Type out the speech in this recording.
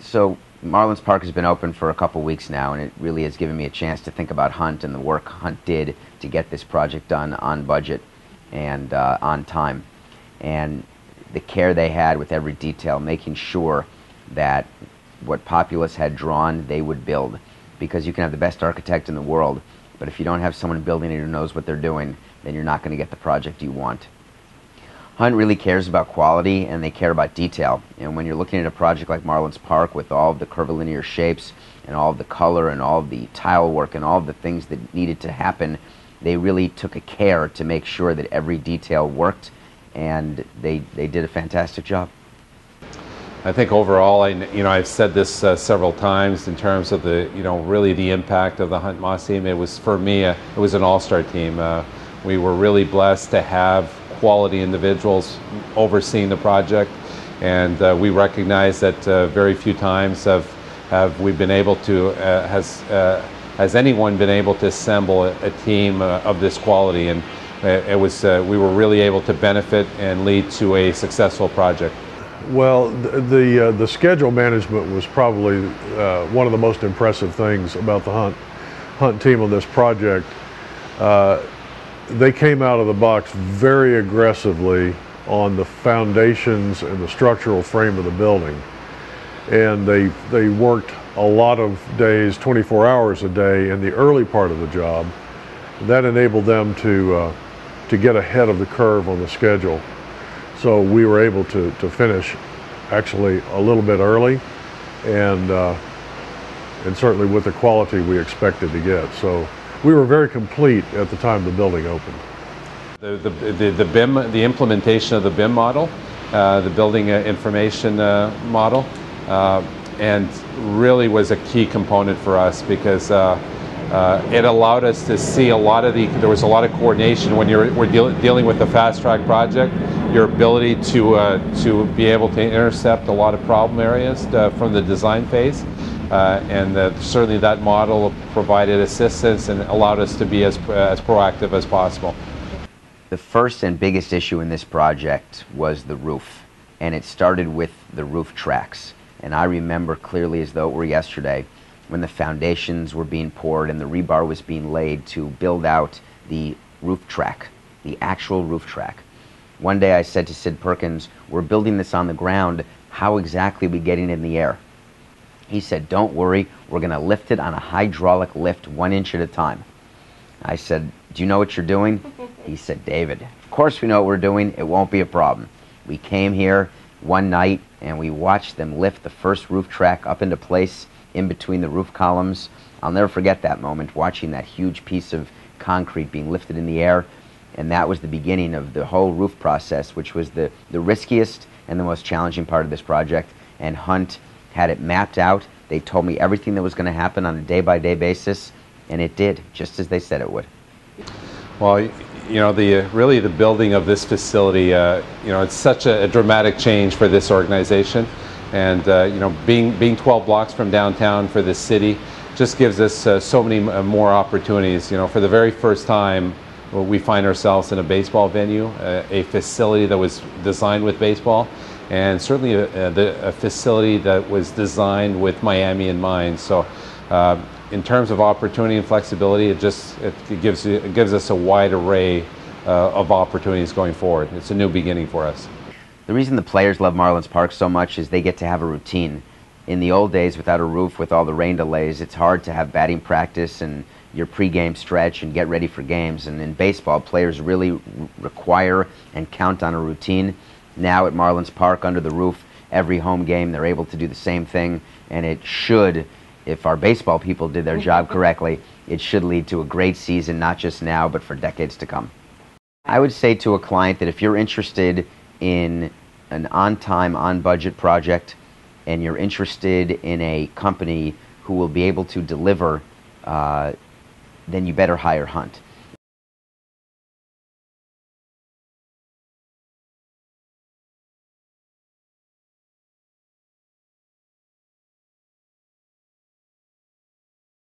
So Marlins Park has been open for a couple weeks now, and it really has given me a chance to think about Hunt and the work Hunt did to get this project done on budget and on time, and the care they had with every detail, making sure that what Populous had drawn, they would build. Because you can have the best architect in the world, but if you don't have someone building it who knows what they're doing, then you're not going to get the project you want. Hunt really cares about quality, and they care about detail. And when you're looking at a project like Marlins Park with all of the curvilinear shapes and all of the color and all of the tile work and all of the things that needed to happen, they really took a care to make sure that every detail worked, and they did a fantastic job. I think overall, I've said this several times in terms of the, really the impact of the Hunt Moss team. It was, for me, it was an all-star team. We were really blessed to have quality individuals overseeing the project, and we recognize that very few times have we been able to, has anyone been able to assemble a team of this quality, and it was, we were really able to benefit and lead to a successful project. Well, the schedule management was probably one of the most impressive things about the Hunt team on this project. They came out of the box very aggressively on the foundations and the structural frame of the building, and they worked a lot of days, 24 hours a day, in the early part of the job. That enabled them to get ahead of the curve on the schedule. So we were able to finish actually a little bit early, and certainly with the quality we expected to get. So we were very complete at the time the building opened. The BIM, the implementation of the BIM model, the building information model, and really was a key component for us, because it allowed us to see a lot of there was a lot of coordination when we're dealing with the fast track project. Your ability to be able to intercept a lot of problem areas from the design phase, and certainly that model provided assistance and allowed us to be as proactive as possible. The first and biggest issue in this project was the roof, and it started with the roof tracks. And I remember clearly as though it were yesterday, when the foundations were being poured and the rebar was being laid to build out the roof track, the actual roof track. One day I said to Sid Perkins, "We're building this on the ground, how exactly are we getting in the air?" He said, "Don't worry, we're going to lift it on a hydraulic lift 1 inch at a time." I said, "Do you know what you're doing?" He said, "David, of course we know what we're doing, it won't be a problem." We came here one night and we watched them lift the first roof track up into place in between the roof columns. I'll never forget that moment, watching that huge piece of concrete being lifted in the air. And that was the beginning of the whole roof process, which was the riskiest and the most challenging part of this project. And Hunt had it mapped out. They told me everything that was going to happen on a day-by-day basis, and it did, just as they said it would. Well, really the building of this facility, it's such a dramatic change for this organization. And being 12 blocks from downtown for this city just gives us so many more opportunities. For the very first time, we find ourselves in a baseball venue, a facility that was designed with baseball, and certainly a facility that was designed with Miami in mind. So in terms of opportunity and flexibility, it gives us a wide array of opportunities going forward. It's a new beginning for us. The reason the players love Marlins Park so much is they get to have a routine. In the old days, without a roof, with all the rain delays, it's hard to have batting practice and your pregame stretch and get ready for games. And in baseball, players really require and count on a routine. Now at Marlins Park, under the roof, every home game, they're able to do the same thing. And it should, if our baseball people did their job correctly, it should lead to a great season, not just now, but for decades to come. I would say to a client that if you're interested in an on-time, on-budget project, and you're interested in a company who will be able to deliver, then you better hire Hunt.